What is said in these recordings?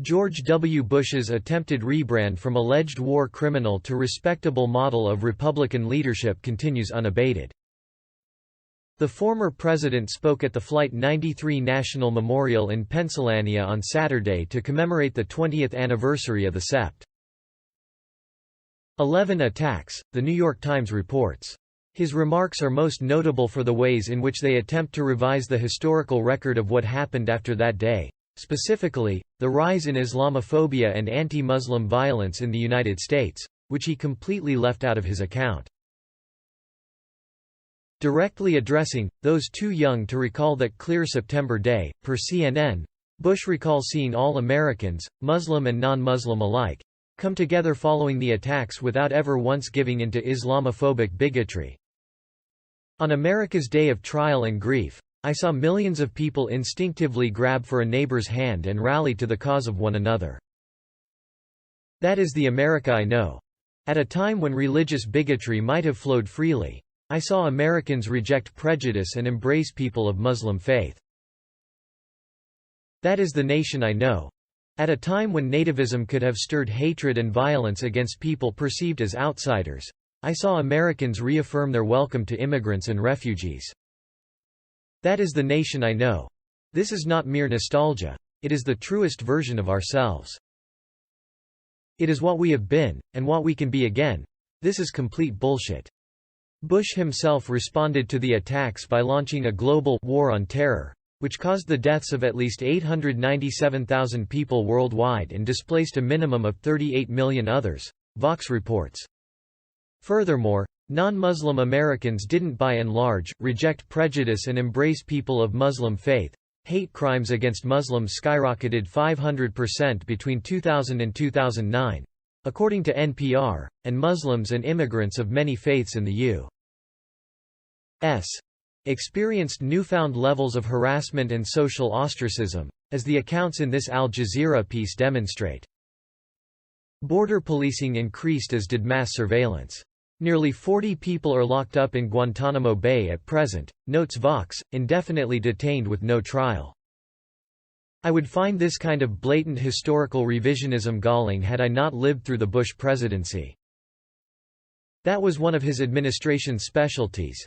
George W. Bush's attempted rebrand from alleged war criminal to respectable model of Republican leadership continues unabated. The former president spoke at the Flight 93 National Memorial in Pennsylvania on Saturday to commemorate the 20th anniversary of the Sept. 11 attacks, The New York Times reports. His remarks are most notable for the ways in which they attempt to revise the historical record of what happened after that day. Specifically, the rise in Islamophobia and anti-Muslim violence in the United States, which he completely left out of his account. Directly addressing those too young to recall that clear September day, per CNN, Bush recalls seeing all Americans, Muslim and non-Muslim alike, come together following the attacks without ever once giving in to Islamophobic bigotry. On America's day of trial and grief, I saw millions of people instinctively grab for a neighbor's hand and rally to the cause of one another. That is the America I know. At a time when religious bigotry might have flowed freely, I saw Americans reject prejudice and embrace people of Muslim faith. That is the nation I know. At a time when nativism could have stirred hatred and violence against people perceived as outsiders, I saw Americans reaffirm their welcome to immigrants and refugees. That is the nation I know. This is not mere nostalgia. It is the truest version of ourselves. It is what we have been, and what we can be again. This is complete bullshit. Bush himself responded to the attacks by launching a global war on terror, which caused the deaths of at least 897,000 people worldwide and displaced a minimum of 38 million others, Vox reports. Furthermore, non-Muslim Americans didn't by and large reject prejudice and embrace people of Muslim faith. Hate crimes against Muslims skyrocketed 500% between 2000 and 2009, according to NPR, and Muslims and immigrants of many faiths in the U.S. experienced newfound levels of harassment and social ostracism, as the accounts in this Al Jazeera piece demonstrate. Border policing increased as did mass surveillance. Nearly 40 people are locked up in Guantanamo Bay at present, notes Vox, indefinitely detained with no trial. I would find this kind of blatant historical revisionism galling had I not lived through the Bush presidency. That was one of his administration's specialties.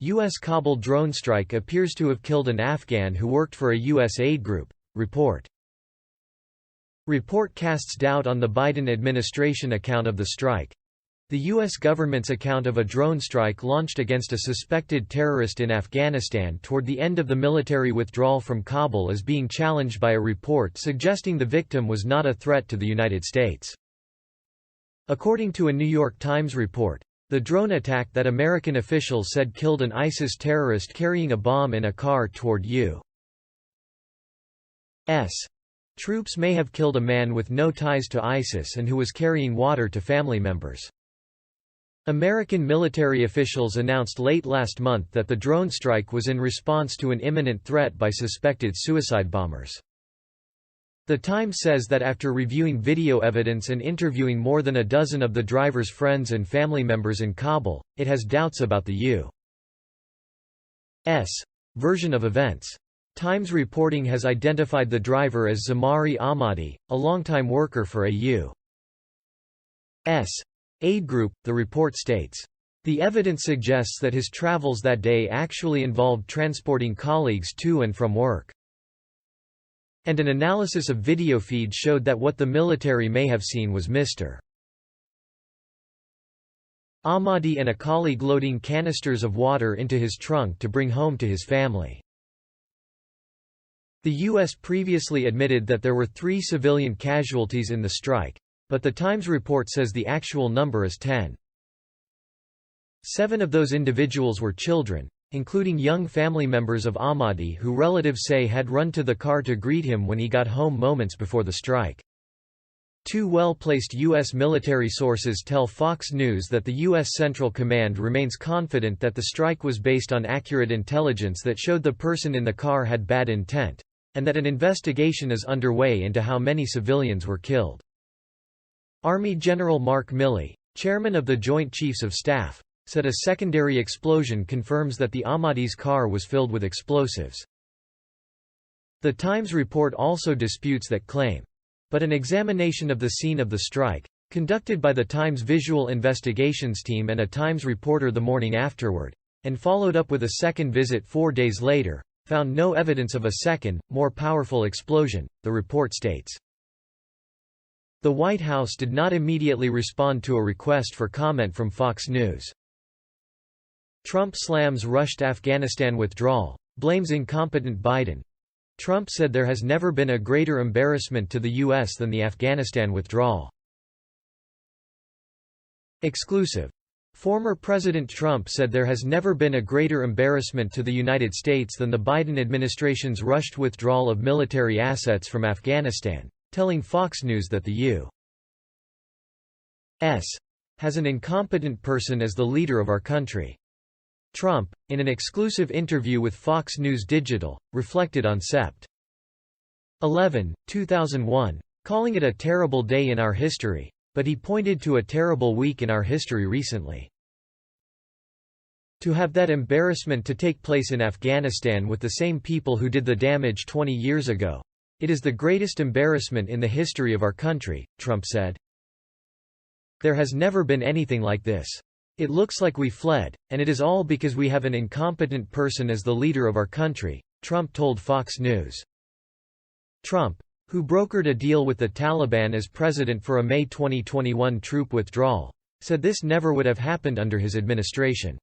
U.S. Kabul drone strike appears to have killed an Afghan who worked for a U.S. aid group. Report casts doubt on the Biden administration account of the strike. The U.S. government's account of a drone strike launched against a suspected terrorist in Afghanistan toward the end of the military withdrawal from Kabul is being challenged by a report suggesting the victim was not a threat to the United States. According to a New York Times report, the drone attack that American officials said killed an ISIS terrorist carrying a bomb in a car toward U.S. troops may have killed a man with no ties to ISIS and who was carrying water to family members. American military officials announced late last month that the drone strike was in response to an imminent threat by suspected suicide bombers. The Times says that after reviewing video evidence and interviewing more than a dozen of the driver's friends and family members in Kabul, it has doubts about the U.S. version of events. Times reporting has identified the driver as Zamari Ahmadi, a longtime worker for a U.S. aid group, the report states. The evidence suggests that his travels that day actually involved transporting colleagues to and from work. And an analysis of video feeds showed that what the military may have seen was Mr. Ahmadi and a colleague loading canisters of water into his trunk to bring home to his family. The U.S. previously admitted that there were 3 civilian casualties in the strike, but the Times report says the actual number is 10. 7 of those individuals were children, including young family members of Ahmadi who relatives say had run to the car to greet him when he got home moments before the strike. 2 well-placed U.S. military sources tell Fox News that the U.S. Central Command remains confident that the strike was based on accurate intelligence that showed the person in the car had bad intent, and that an investigation is underway into how many civilians were killed. Army General Mark Milley, chairman of the Joint Chiefs of Staff, said a secondary explosion confirms that the Ahmadi's car was filled with explosives. The Times report also disputes that claim. But an examination of the scene of the strike, conducted by the Times Visual Investigations team and a Times reporter the morning afterward, and followed up with a second visit 4 days later, found no evidence of a second, more powerful explosion, the report states. The White House did not immediately respond to a request for comment from Fox News. Trump slams rushed Afghanistan withdrawal, blames incompetent Biden. Trump said there has never been a greater embarrassment to the U.S. than the Afghanistan withdrawal. Exclusive. Former President Trump said there has never been a greater embarrassment to the United States than the Biden administration's rushed withdrawal of military assets from Afghanistan, telling Fox News that the U.S. has an incompetent person as the leader of our country. Trump, in an exclusive interview with Fox News Digital, reflected on Sept. 11, 2001, calling it a terrible day in our history, but he pointed to a terrible week in our history recently. To have that embarrassment to take place in Afghanistan with the same people who did the damage 20 years ago. It is the greatest embarrassment in the history of our country, Trump said. There has never been anything like this. It looks like we fled, and it is all because we have an incompetent person as the leader of our country, Trump told Fox News. Trump, who brokered a deal with the Taliban as president for a May 2021 troop withdrawal, said this never would have happened under his administration.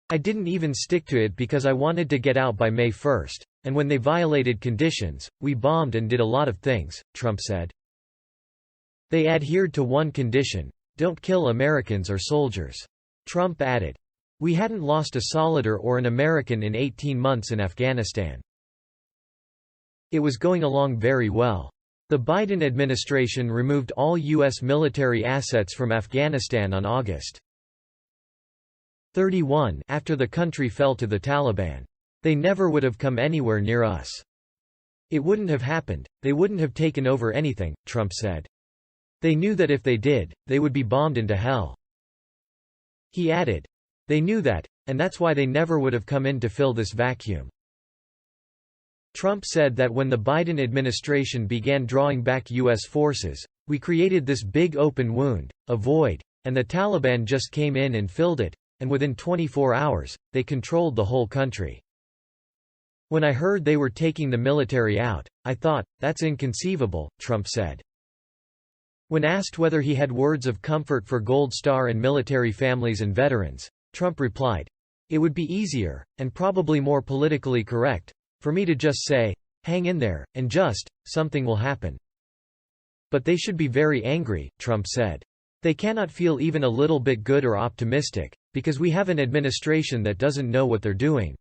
I didn't even stick to it because I wanted to get out by May 1, and when they violated conditions, we bombed and did a lot of things, Trump said. They adhered to one condition: don't kill Americans or soldiers. Trump added, we hadn't lost a soldier or an American in 18 months in Afghanistan. It was going along very well. The Biden administration removed all U.S. military assets from Afghanistan on August 31 after the country fell to the Taliban. They never would have come anywhere near us. It wouldn't have happened, they wouldn't have taken over anything, Trump said. They knew that if they did, they would be bombed into hell. He added, they knew that, and that's why they never would have come in to fill this vacuum. Trump said that when the Biden administration began drawing back U.S. forces, we created this big open wound, a void, and the Taliban just came in and filled it, and within 24 hours, they controlled the whole country. When I heard they were taking the military out, I thought, that's inconceivable, Trump said. When asked whether he had words of comfort for Gold Star and military families and veterans, Trump replied, it would be easier, and probably more politically correct, for me to just say, hang in there, and something will happen. But they should be very angry, Trump said. They cannot feel even a little bit good or optimistic, because we have an administration that doesn't know what they're doing.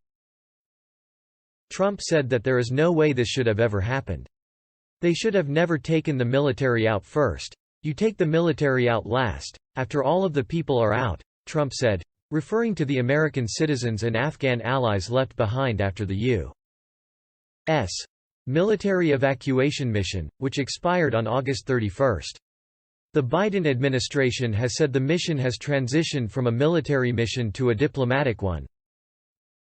Trump said that there is no way this should have ever happened. They should have never taken the military out first. You take the military out last, after all of the people are out, Trump said, referring to the American citizens and Afghan allies left behind after the U.S. military evacuation mission, which expired on August 31. The Biden administration has said the mission has transitioned from a military mission to a diplomatic one.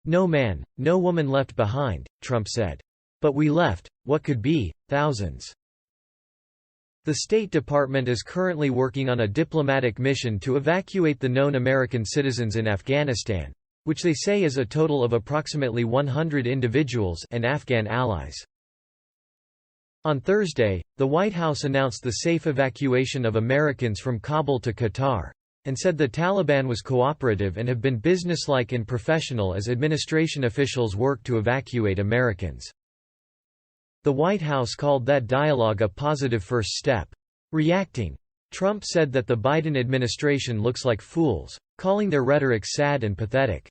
No man, no woman left behind, Trump said. But we left, what could be, thousands. The State Department is currently working on a diplomatic mission to evacuate the known American citizens in Afghanistan, which they say is a total of approximately 100 individuals and Afghan allies. On Thursday, the White House announced the safe evacuation of Americans from Kabul to Qatar, and said the Taliban was cooperative and have been businesslike and professional as administration officials work to evacuate Americans. The White House called that dialogue a positive first step. Reacting, Trump said that the Biden administration looks like fools, calling their rhetoric sad and pathetic.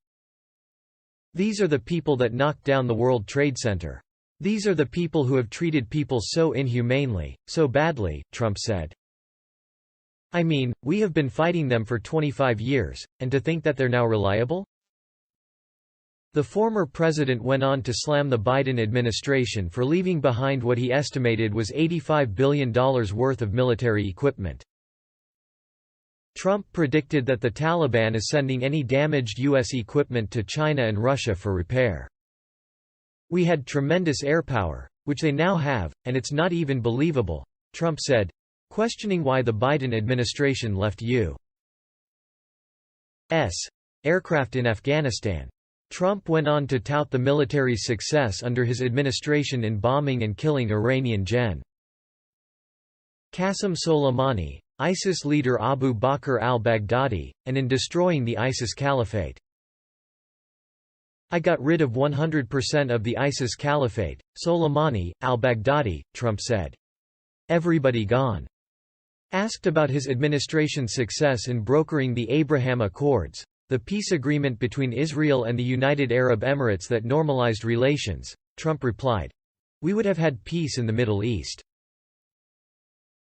These are the people that knocked down the World Trade Center. These are the people who have treated people so inhumanely, so badly, Trump said. I mean, we have been fighting them for 25 years, and to think that they're now reliable? The former president went on to slam the Biden administration for leaving behind what he estimated was $85 billion worth of military equipment. Trump predicted that the Taliban is sending any damaged U.S. equipment to China and Russia for repair. We had tremendous air power, Which they now have, and it's not even believable, Trump said, questioning why the Biden administration left U.S. aircraft in Afghanistan. Trump went on to tout the military's success under his administration in bombing and killing Iranian Gen. Qasem Soleimani, ISIS leader Abu Bakr al-Baghdadi, and in destroying the ISIS caliphate. I got rid of 100% of the ISIS caliphate, Soleimani, al-Baghdadi, Trump said. Everybody gone. Asked about his administration's success in brokering the Abraham Accords, the peace agreement between Israel and the United Arab Emirates that normalized relations, Trump replied, "We would have had peace in the Middle East.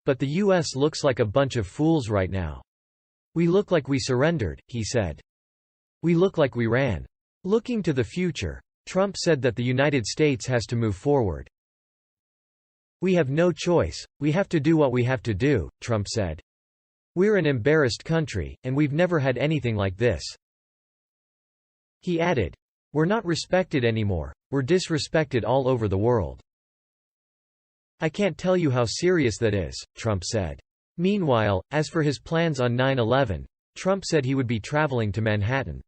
But the U.S. looks like a bunch of fools right now. We look like we surrendered," he said. "We look like we ran." Looking to the future, Trump said that the United States has to move forward. "We have no choice, we have to do what we have to do," Trump said. "We're an embarrassed country, and we've never had anything like this." He added, "We're not respected anymore, we're disrespected all over the world." "I can't tell you how serious that is," Trump said. Meanwhile, as for his plans on 9/11, Trump said he would be traveling to Manhattan.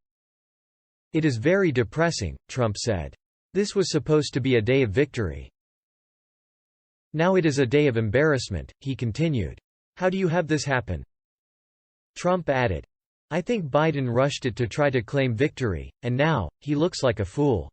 "It is very depressing," Trump said. "This was supposed to be a day of victory. Now it is a day of embarrassment," he continued. "How do you have this happen?" Trump added, "I think Biden rushed it to try to claim victory, and now, he looks like a fool."